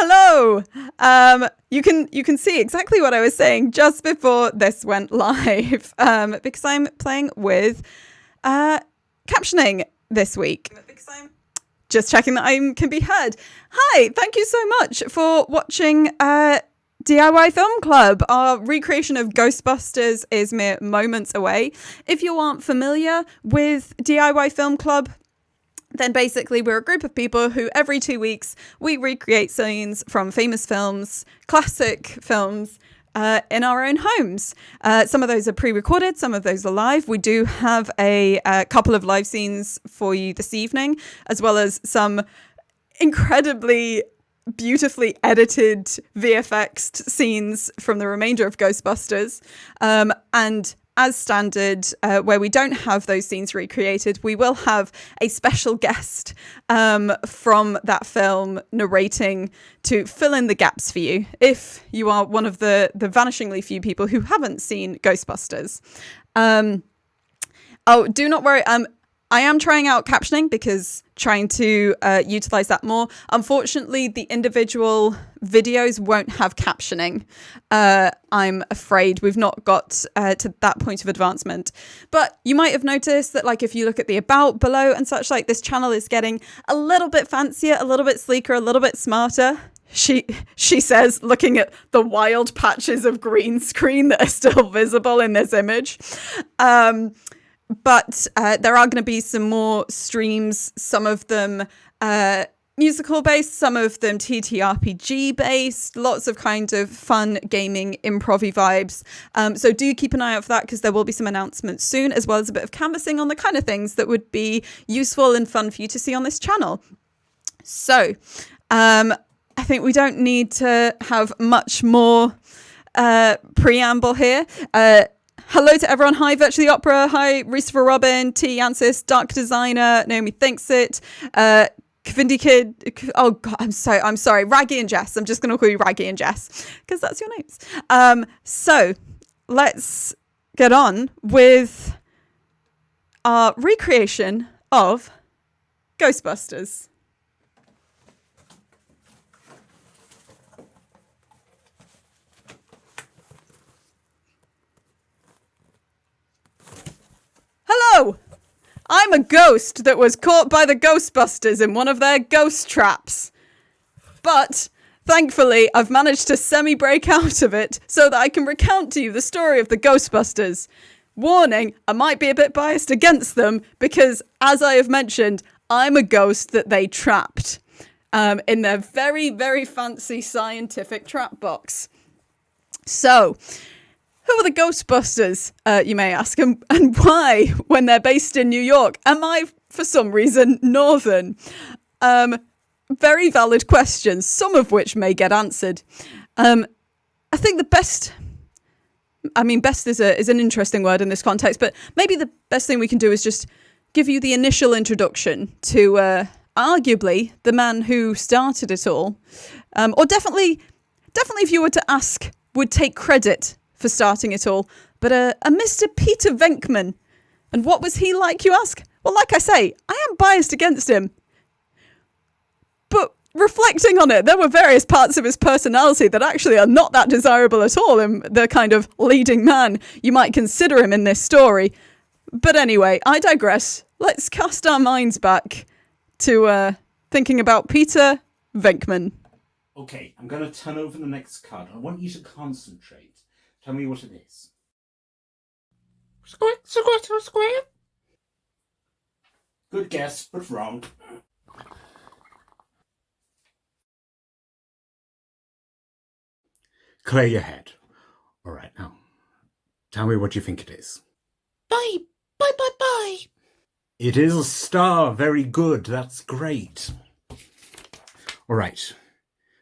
Hello. You can see exactly what I was saying just before this went live, because I'm playing with captioning this week. Just checking that I can be heard. Hi, thank you so much for watching DIY Film Club. Our recreation of Ghostbusters is mere moments away. If you aren't familiar with DIY Film Club, then basically we're a group of people who every 2 weeks we recreate scenes from famous films, classic films, in our own homes. Some of those are pre-recorded, some of those are live. We do have a couple of live scenes for you this evening, as well as some incredibly beautifully edited VFX scenes from the remainder of Ghostbusters. And as standard, where we don't have those scenes recreated, we will have a special guest from that film narrating to fill in the gaps for you, if you are one of the vanishingly few people who haven't seen Ghostbusters. Oh, do not worry. I am trying out captioning because trying to utilize that more. Unfortunately, the individual videos won't have captioning. I'm afraid we've not got to that point of advancement. But you might have noticed that, like, if you look at the about below and such, like, this channel is getting a little bit fancier, a little bit sleeker, a little bit smarter. She says, looking at the wild patches of green screen that are still visible in this image. But there are going to be some more streams, some of them musical based, some of them TTRPG based, lots of kind of fun gaming improv vibes. So do keep an eye out for that, because there will be some announcements soon, as well as a bit of canvassing on the kind of things that would be useful and fun for you to see on this channel. So I think we don't need to have much more preamble here. Hello to everyone. Hi, Virtually Opera. Hi, Rhys for Robin, T. Jancis, Dark Designer, Naomi Thinks It, Kavindi Kid. Oh God, I'm sorry. Raggy and Jess. I'm just going to call you Raggy and Jess because that's your names. So let's get on with our recreation of Ghostbusters. Hello! I'm a ghost that was caught by the Ghostbusters in one of their ghost traps. But, thankfully, I've managed to semi-break out of it so that I can recount to you the story of the Ghostbusters. Warning, I might be a bit biased against them because, as I have mentioned, I'm a ghost that they trapped in their very, very fancy scientific trap box. So, who are the Ghostbusters, you may ask, and why, when they're based in New York, am I, for some reason, Northern? Very valid questions, some of which may get answered. I think the best... best is an interesting word in this context, but maybe the best thing we can do is just give you the initial introduction to, arguably, the man who started it all. Or definitely, if you were to ask, would take credit for starting it all, but a Mr. Peter Venkman. And what was he like, you ask? Well, like I say, I am biased against him. But reflecting on it, there were various parts of his personality that actually are not that desirable at all in the kind of leading man you might consider him in this story. But anyway, I digress. Let's cast our minds back to thinking about Peter Venkman. Okay, I'm going to turn over the next card. I want you to concentrate. Tell me what it is. Square. Good guess, but wrong. Clear your head. All right, now, tell me what you think it is. Bye. It is a star. Very good. That's great. All right.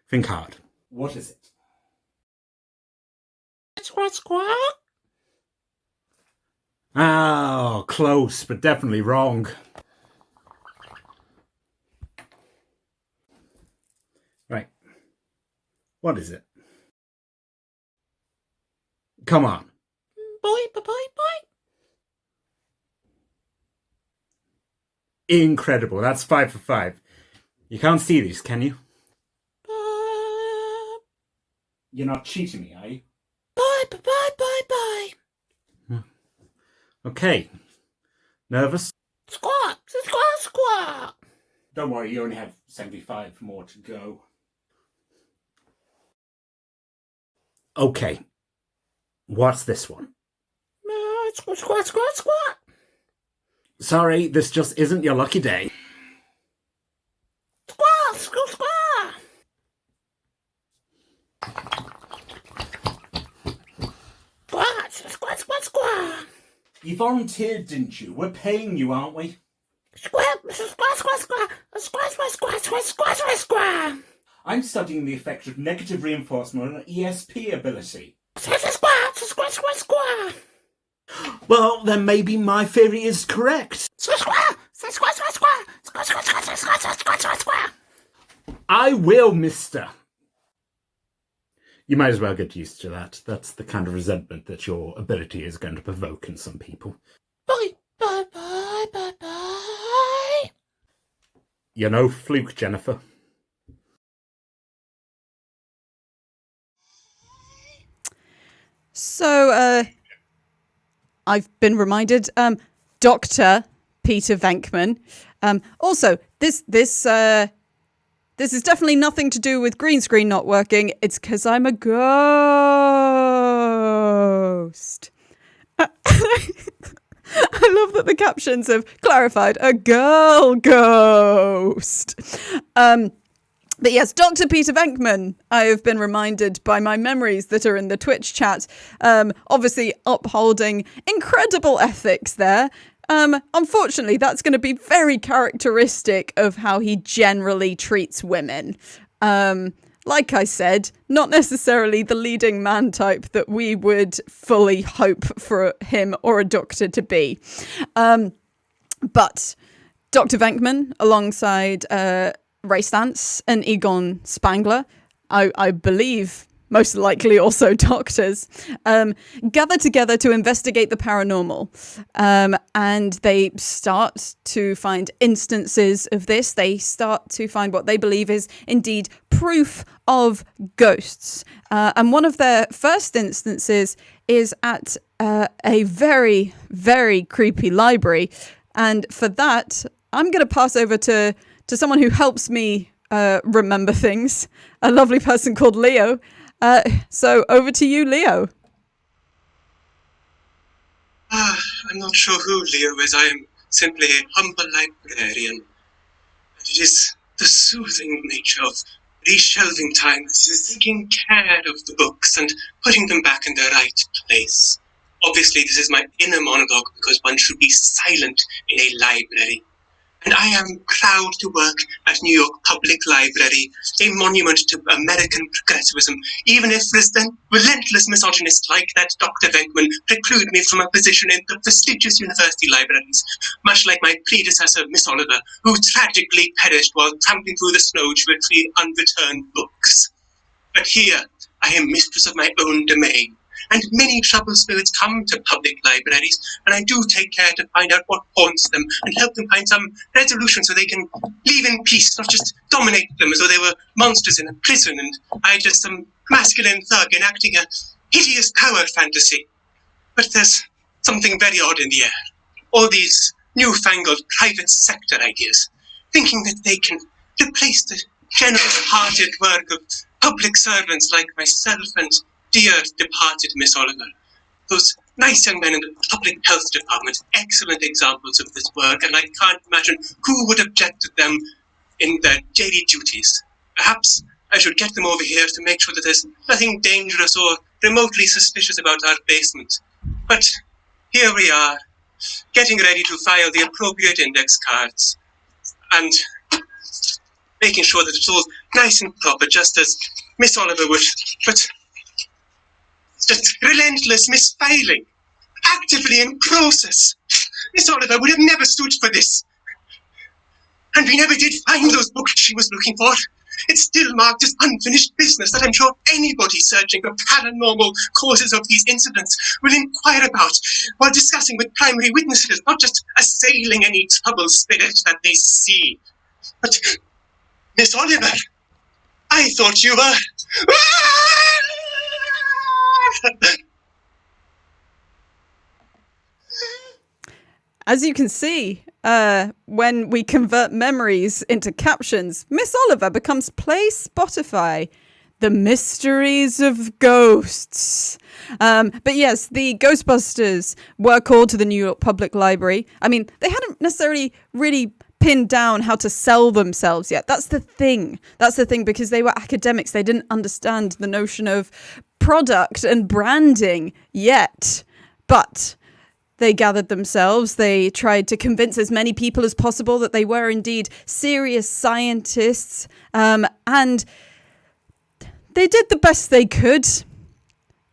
Think hard. What is it? Square. Oh, close, but definitely wrong. Right. What is it? Come on. Bye. Incredible. That's 5 for 5. You can't see these, can you? Bye. You're not cheating me, are you? Bye, bye, bye, bye, bye. Okay. Nervous? Squawk, squawk, squawk. Don't worry, you only have 75 more to go. Okay. What's this one? Squawk, squawk, squawk, squawk. Sorry, this just isn't your lucky day. Squawk, squawk, squawk. Squawk, squawk, squawk, squawk. You volunteered, didn't you? We're paying you, aren't we? Squawk, squawk, squawk, squawk. Squawk, squawk, squawk, squawk, squawk, squawk, squawk. I'm studying the effect of negative reinforcement on ESP ability. Squawk, squawk, squawk, squawk. Well, then maybe my theory is correct. Squawk, squawk, squawk, squawk, squawk. Squawk, squawk, squawk, squawk, squawk, squawk, squawk, squawk. I will, mister. You might as well get used to that. That's the kind of resentment that your ability is going to provoke in some people. Bye, bye, bye, bye, bye. You're no fluke, Jennifer. So, I've been reminded, Dr. Peter Venkman. Also, this is definitely nothing to do with green screen not working. It's because I'm a ghost. I love that the captions have clarified a girl ghost. But yes, Dr. Peter Venkman, I have been reminded by my memories that are in the Twitch chat, obviously upholding incredible ethics there. Unfortunately, that's going to be very characteristic of how he generally treats women. Like I said, not necessarily the leading man type that we would fully hope for him or a doctor to be. But Dr. Venkman, alongside Rhys and Egon Spangler, I believe most likely also doctors, gather together to investigate the paranormal. And they start to find instances of this. They start to find what they believe is indeed proof of ghosts. And one of their first instances is at a very, very creepy library. And for that, I'm going to pass over to someone who helps me remember things, a lovely person called Leo. So over to you, Leo. I'm not sure who Leo is. I am simply a humble librarian. And it is the soothing nature of reshelving time that is taking care of the books and putting them back in their right place. Obviously, this is my inner monologue because one should be silent in a library. And I am proud to work at New York Public Library, a monument to American progressivism, even if relentless misogynists like that Dr. Venkman preclude me from a position in the prestigious university libraries, much like my predecessor, Miss Oliver, who tragically perished while tramping through the snow to retrieve unreturned books. But here, I am mistress of my own domain. And many troubled spirits come to public libraries, and I do take care to find out what haunts them and help them find some resolution so they can live in peace, not just dominate them as though they were monsters in a prison and I just some masculine thug enacting a hideous power fantasy. But there's something very odd in the air. All these newfangled private sector ideas, thinking that they can replace the generous-hearted work of public servants like myself and dear departed Miss Oliver. Those nice young men in the public health department, excellent examples of this work, and I can't imagine who would object to them in their daily duties. Perhaps I should get them over here to make sure that there's nothing dangerous or remotely suspicious about our basement. But here we are, getting ready to file the appropriate index cards, and making sure that it's all nice and proper, just as Miss Oliver would. But just relentless misfiling, actively in process. Miss Oliver would have never stood for this. And we never did find those books she was looking for. It's still marked as unfinished business that I'm sure anybody searching for paranormal causes of these incidents will inquire about while discussing with primary witnesses, not just assailing any troubled spirit that they see. But, Miss Oliver, I thought you were... As you can see, when we convert memories into captions, Miss Oliver becomes Play Spotify. The Mysteries of Ghosts. But yes, the Ghostbusters were called to the New York Public Library. I mean, they hadn't necessarily really pinned down how to sell themselves yet. That's the thing. Because they were academics. They didn't understand the notion of product and branding yet. But they gathered themselves. They tried to convince as many people as possible that they were indeed serious scientists. And they did the best they could.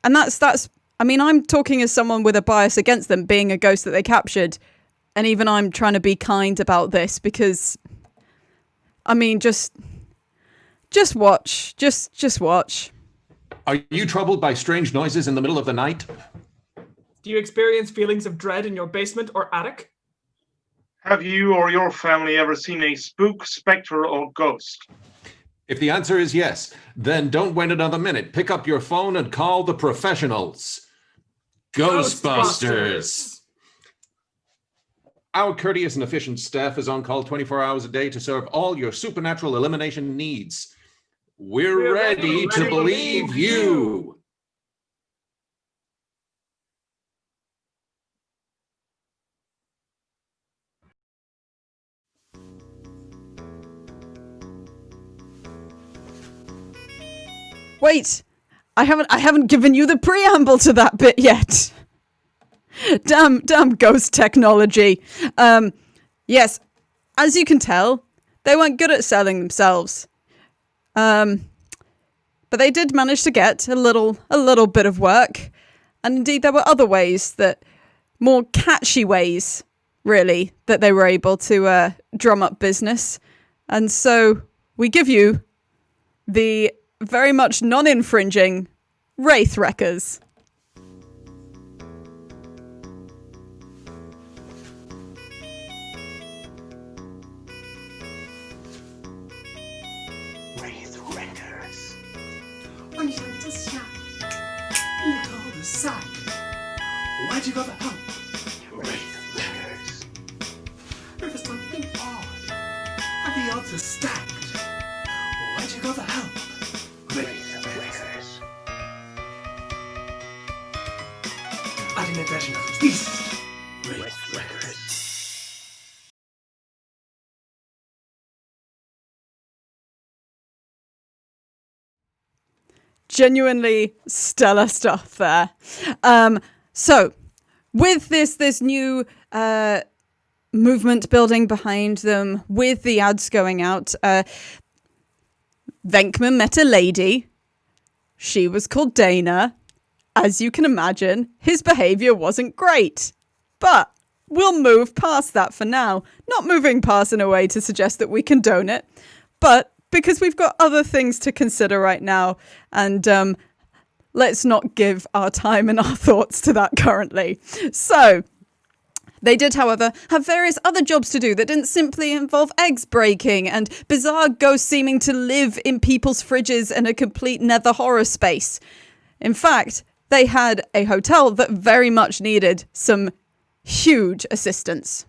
And that's, I mean, I'm talking as someone with a bias against them being a ghost that they captured. And even I'm trying to be kind about this because, I mean, just watch. Just watch. Are you troubled by strange noises in the middle of the night? Do you experience feelings of dread in your basement or attic? Have you or your family ever seen a spook, spectre, or ghost? If the answer is yes, then don't wait another minute. Pick up your phone and call the professionals. Ghostbusters! Our courteous and efficient staff is on call 24 hours a day to serve all your supernatural elimination needs. We're ready to believe you. Wait, I haven't given you the preamble to that bit yet. Damn ghost technology. Yes, as you can tell, they weren't good at selling themselves. But they did manage to get a little bit of work. And indeed there were other ways, more catchy ways, really, that they were able to drum up business. And so we give you the very much non-infringing Wraith Wreckers. Wraith Wreckers. When you went to shop, you called a sack. Why'd you go for help? Wraith Wreckers. There was something odd. And the odds are stacked. Why'd you go for help? Wraith Wreckers. I didn't imagine those beasts. Wraith Wreckers. Genuinely stellar stuff there. So with this new movement building behind them, with the ads going out, Venkman met a lady. She was called Dana. As you can imagine, his behavior wasn't great. But we'll move past that for now. Not moving past in a way to suggest that we condone it, but because we've got other things to consider right now. And let's not give our time and our thoughts to that currently. So they did, however, have various other jobs to do that didn't simply involve eggs breaking and bizarre ghosts seeming to live in people's fridges and a complete nether horror space. In fact, they had a hotel that very much needed some huge assistance.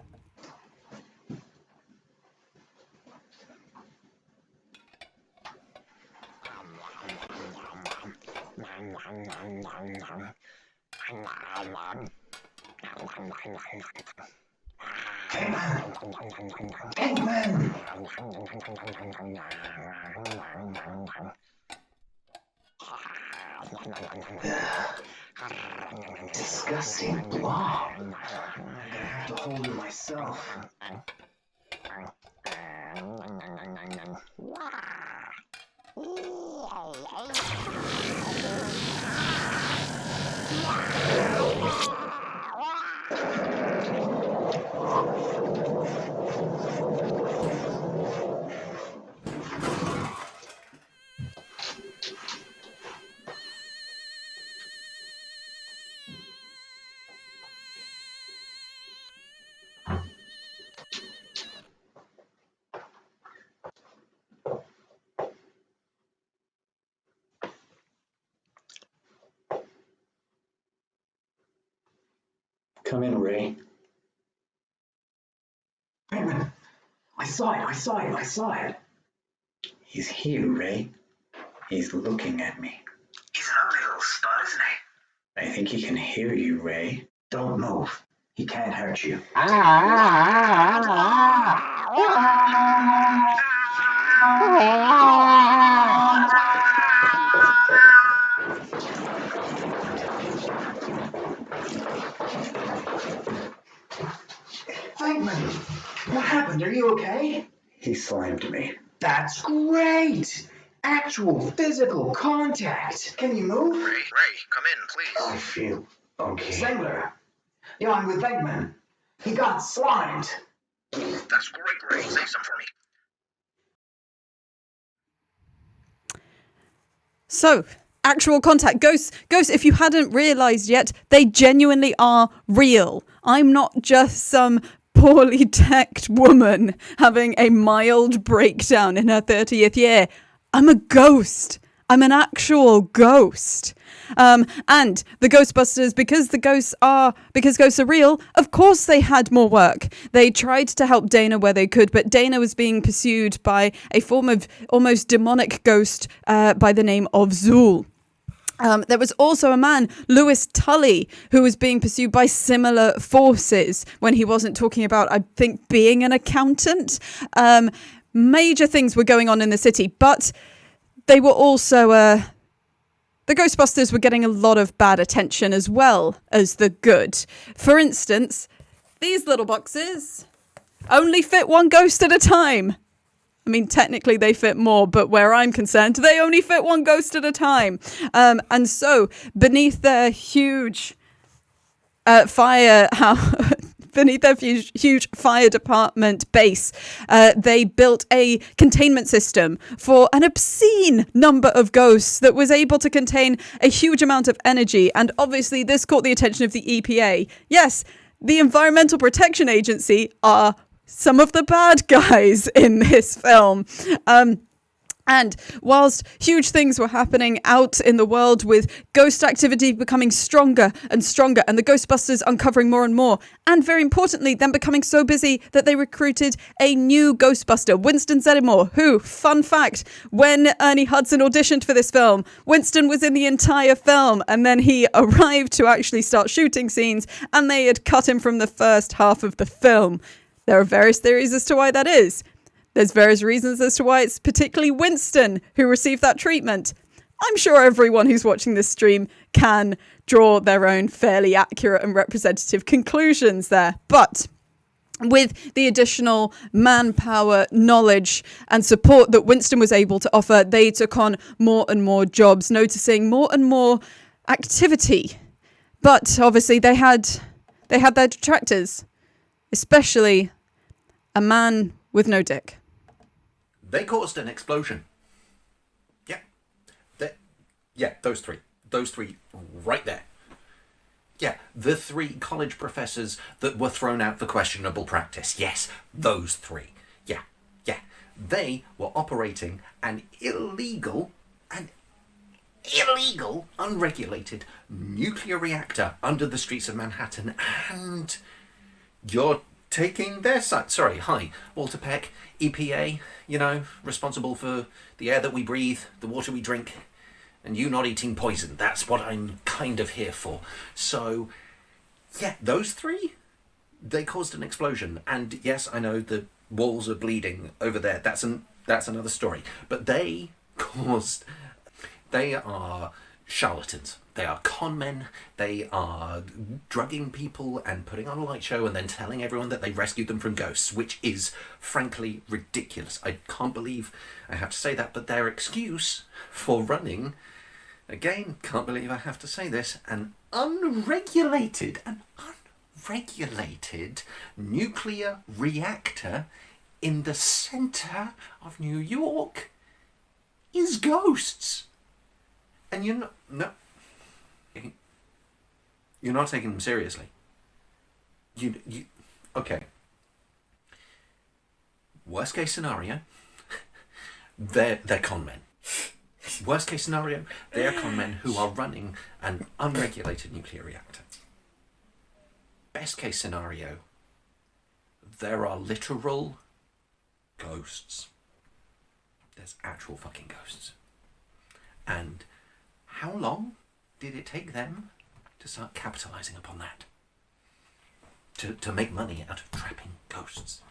Disgusting blob. I'm gonna have to hold it myself. Come in, Ray. Bateman, I saw it. He's here, Ray. He's looking at me. He's an ugly little stud, isn't he? I think he can hear you, Ray. Don't move. He can't hurt you. Bateman, what happened? Are you okay? He slammed me. That's great! Actual physical contact. Can you move? Ray, come in, please. I feel okay. Zengler. Yeah, I'm with Bateman. He got slimed. That's great, Ray. Save some for me. So, actual contact. Ghosts, if you hadn't realised yet, they genuinely are real. I'm not just some poorly teched woman having a mild breakdown in her 30th year. I'm a ghost. I'm an actual ghost. And the Ghostbusters, because ghosts are real, of course they had more work. They tried to help Dana where they could, but Dana was being pursued by a form of almost demonic ghost by the name of Zool. There was also a man, Lewis Tully, who was being pursued by similar forces when he wasn't talking about, I think, being an accountant. Major things were going on in the city, but they were also... the Ghostbusters were getting a lot of bad attention as well as the good. For instance, these little boxes only fit one ghost at a time. I mean, technically they fit more, but where I'm concerned, they only fit one ghost at a time. And so, beneath their huge beneath their huge fire department base, they built a containment system for an obscene number of ghosts that was able to contain a huge amount of energy. And obviously, this caught the attention of the EPA. Yes, the Environmental Protection Agency are some of the bad guys in this film. And whilst huge things were happening out in the world with ghost activity becoming stronger and stronger and the Ghostbusters uncovering more and more, and very importantly, them becoming so busy that they recruited a new Ghostbuster, Winston Zeddemore, who, fun fact, when Ernie Hudson auditioned for this film, Winston was in the entire film, and then he arrived to actually start shooting scenes, and they had cut him from the first half of the film. There are various theories as to why that is. There's various reasons as to why it's particularly Winston who received that treatment. I'm sure everyone who's watching this stream can draw their own fairly accurate and representative conclusions there. But with the additional manpower, knowledge, and support that Winston was able to offer, they took on more and more jobs, noticing more and more activity. But obviously they had their detractors, especially a man with no dick. They caused an explosion. Yeah, those three. Those three right there. Yeah, the three college professors that were thrown out for questionable practice. Yes, those three. Yeah. They were operating an illegal, unregulated nuclear reactor under the streets of Manhattan, and you're taking their side. Sorry, hi, Walter Peck, EPA, responsible for the air that we breathe, the water we drink, and you not eating poison. That's what I'm kind of here for. So, yeah, those three, they caused an explosion. And yes, I know the walls are bleeding over there. That's another story. But they are charlatans. They are con men. They are drugging people and putting on a light show and then telling everyone that they rescued them from ghosts, which is frankly ridiculous. I can't believe I have to say that, but their excuse for running, again, can't believe I have to say this, an unregulated nuclear reactor in the center of New York is ghosts. And you're not taking them seriously. Okay. Worst case scenario, they're con men. Worst case scenario, they're con men who are running an unregulated nuclear reactor. best case scenario, there are literal ghosts. There's actual fucking ghosts. And how long did it take them to start capitalizing upon that? To make money out of trapping ghosts?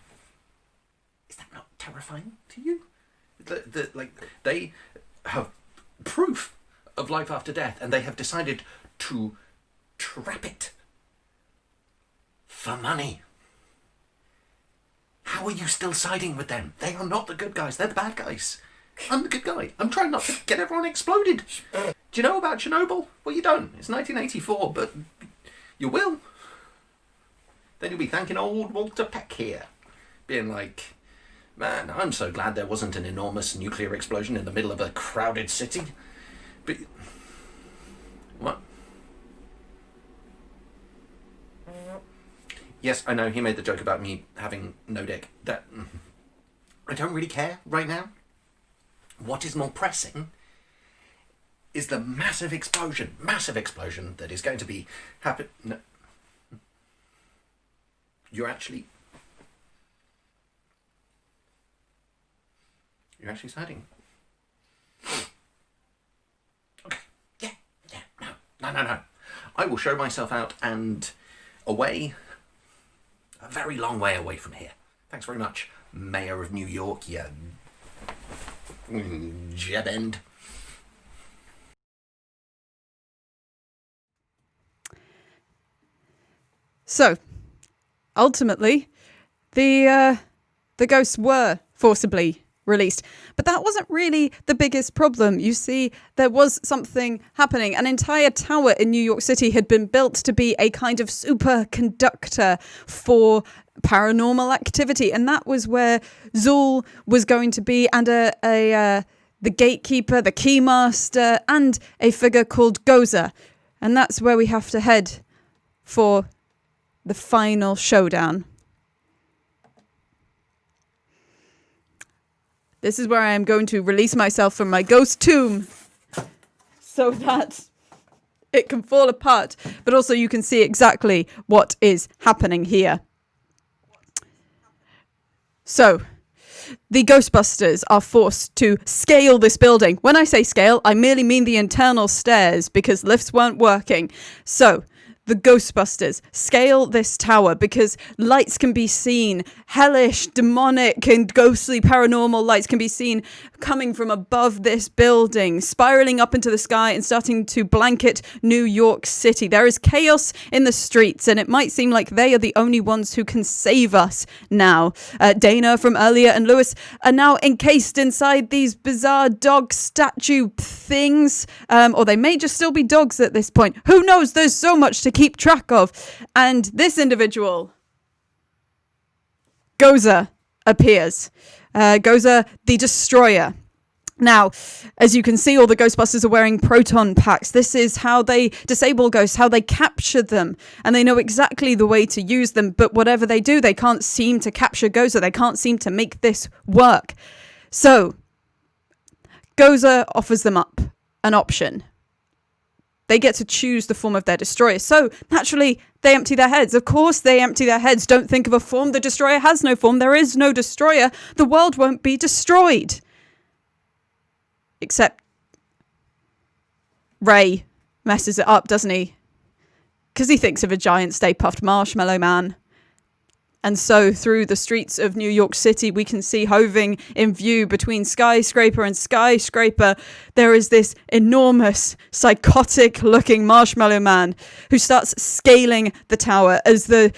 Is that not terrifying to you? They have proof of life after death, and they have decided to trap it for money. How are you still siding with them? They are not the good guys. They're the bad guys. I'm the good guy. I'm trying not to get everyone exploded. Do you know about Chernobyl? Well, you don't. It's 1984, but you will. Then you'll be thanking old Walter Peck here, being like, man, I'm so glad there wasn't an enormous nuclear explosion in the middle of a crowded city. But what? Yes, I know he made the joke about me having no dick. That I don't really care right now. What is more pressing is the massive explosion that is going to be happen. No. You're actually siding. Okay. Yeah. No. I will show myself out and away. A very long way away from here. Thanks very much, Mayor of New York, you jeb end. So, ultimately, the ghosts were forcibly released. But that wasn't really the biggest problem. You see, there was something happening. An entire tower in New York City had been built to be a kind of superconductor for paranormal activity. And that was where Zool was going to be, and the gatekeeper, the keymaster, and a figure called Gozer. And that's where we have to head for the final showdown. This is where I am going to release myself from my ghost tomb so that it can fall apart, but also you can see exactly what is happening here. So, the Ghostbusters are forced to scale this building. When I say scale, I merely mean the internal stairs because lifts weren't working. So, the Ghostbusters scale this tower because lights can be seen, hellish, demonic, and ghostly paranormal lights can be seen coming from above this building, spiraling up into the sky and starting to blanket New York City. There is chaos in the streets, and it might seem like they are the only ones who can save us now. Dana from earlier and Lewis are now encased inside these bizarre dog statue things, or they may just still be dogs at this point. Who knows? There's so much to keep track of. And this individual, Gozer, appears. Gozer the Destroyer. Now, as you can see, all the Ghostbusters are wearing proton packs. This is how they disable ghosts, how they capture them, and they know exactly the way to use them. But whatever they do, they can't seem to capture Gozer. They can't seem to make this work. So, Gozer offers them up an option. They get to choose the form of their destroyer. So, naturally, they empty their heads. Of course, they empty their heads. Don't think of a form. The destroyer has no form. There is no destroyer. The world won't be destroyed. Except Ray messes it up, doesn't he? Because he thinks of a giant Stay Puft Marshmallow Man. And so through the streets of New York City, we can see hovering in view between skyscraper and skyscraper, there is this enormous, psychotic-looking Marshmallow Man who starts scaling the tower as the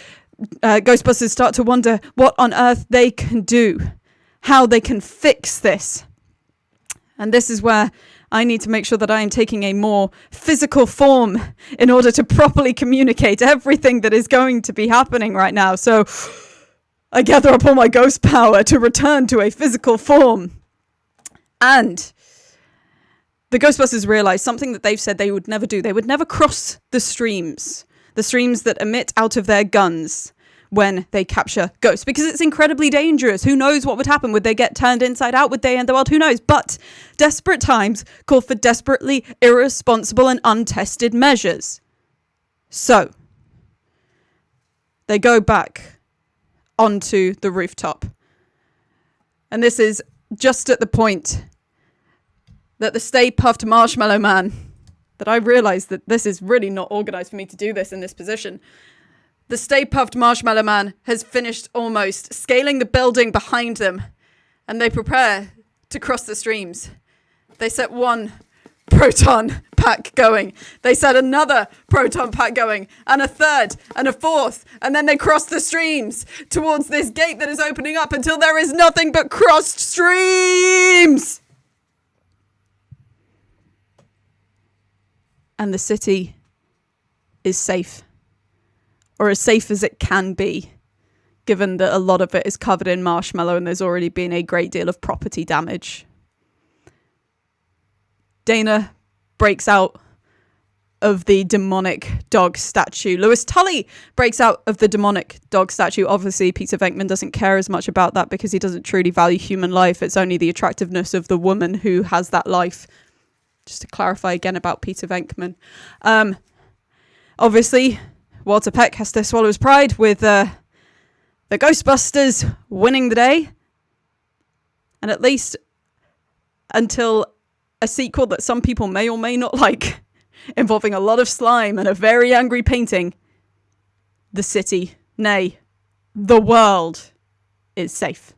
Ghostbusters start to wonder what on earth they can do, how they can fix this. And this is where I need to make sure that I am taking a more physical form in order to properly communicate everything that is going to be happening right now. So I gather up all my ghost power to return to a physical form. And the Ghostbusters realize something that they've said they would never do. They would never cross the streams that emit out of their guns when they capture ghosts, because it's incredibly dangerous. Who knows what would happen? Would they get turned inside out? Would they end the world? Who knows? But desperate times call for desperately irresponsible and untested measures. So, they go back onto the rooftop. And this is just at the point that the Stay Puffed Marshmallow Man, that I realise that this is really not organised for me to do this in this position. The Stay Puffed Marshmallow Man has finished almost scaling the building behind them, and they prepare to cross the streams. They set one proton pack going. They set another proton pack going, and a third, and a fourth, and then they cross the streams towards this gate that is opening up until there is nothing but crossed streams. And the city is safe, or as safe as it can be, given that a lot of it is covered in marshmallow and there's already been a great deal of property damage. Dana breaks out of the demonic dog statue. Lewis Tully breaks out of the demonic dog statue. Obviously, Peter Venkman doesn't care as much about that because he doesn't truly value human life. It's only the attractiveness of the woman who has that life. Just to clarify again about Peter Venkman. Obviously, Walter Peck has to swallow his pride with the Ghostbusters winning the day. And at least until a sequel that some people may or may not like, involving a lot of slime and a very angry painting, the city, nay, the world, is safe.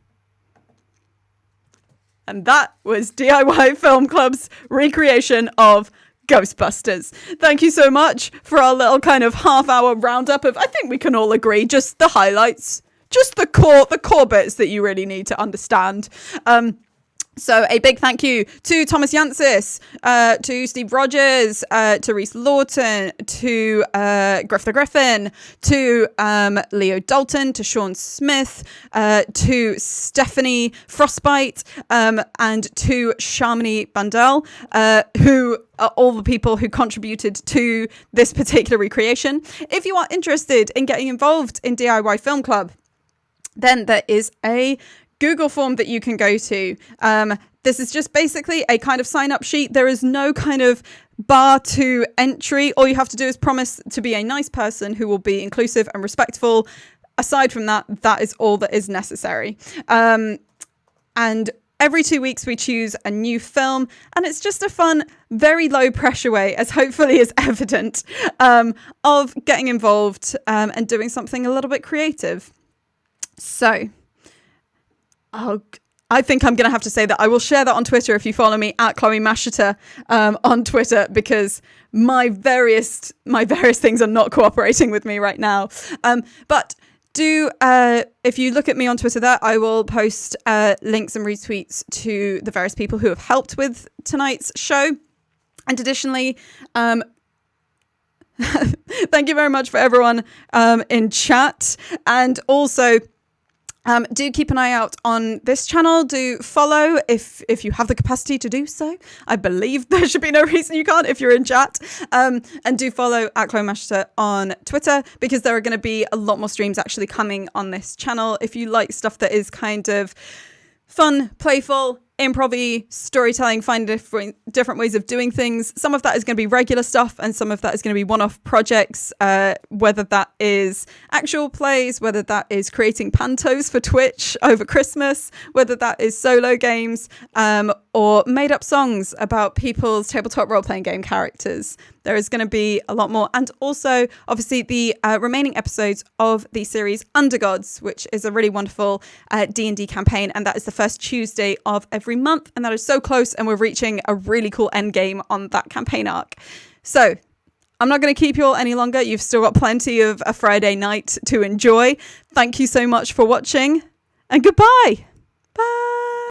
And that was DIY Film Club's recreation of Ghostbusters. Thank you so much for our little kind of half-hour roundup of, I think we can all agree, just the highlights, just the core bits that you really need to understand. So a big thank you to Thomas Jancis, to Steve Rogers, to Rhys Doulton, to Gryph the Griffin, to Leo Doulton, to Shaun Smith, to Stephanie Frostbite, and to Shamini Bandel, who are all the people who contributed to this particular recreation. If you are interested in getting involved in DIY Film Club, then there is a Google form that you can go to. This is just basically a kind of sign-up sheet. There is no kind of bar to entry. All you have to do is promise to be a nice person who will be inclusive and respectful. Aside from that, that is all that is necessary. And every 2 weeks we choose a new film, and it's just a fun, very low pressure way, as hopefully is evident, of getting involved and doing something a little bit creative. So I think I'm going to have to say that I will share that on Twitter if you follow me at Chloe Mashiter on Twitter, because my various things are not cooperating with me right now. But do, if you look at me on Twitter there, I will post links and retweets to the various people who have helped with tonight's show. And additionally, thank you very much for everyone in chat. And also, do keep an eye out on this channel. Do follow if you have the capacity to do so. I believe there should be no reason you can't if you're in chat. And do follow at Chloe Mashiter on Twitter, because there are going to be a lot more streams actually coming on this channel. If you like stuff that is kind of fun, playful, improv-y, storytelling, find different ways of doing things. Some of that is going to be regular stuff, and some of that is going to be one-off projects, whether that is actual plays, whether that is creating pantos for Twitch over Christmas, whether that is solo games, or made-up songs about people's tabletop role-playing game characters. There is going to be a lot more. And also, obviously, the remaining episodes of the series Undergods, which is a really wonderful D&D campaign. And that is the first Tuesday of every month. And that is so close. And we're reaching a really cool end game on that campaign arc. So I'm not going to keep you all any longer. You've still got plenty of a Friday night to enjoy. Thank you so much for watching. And goodbye. Bye.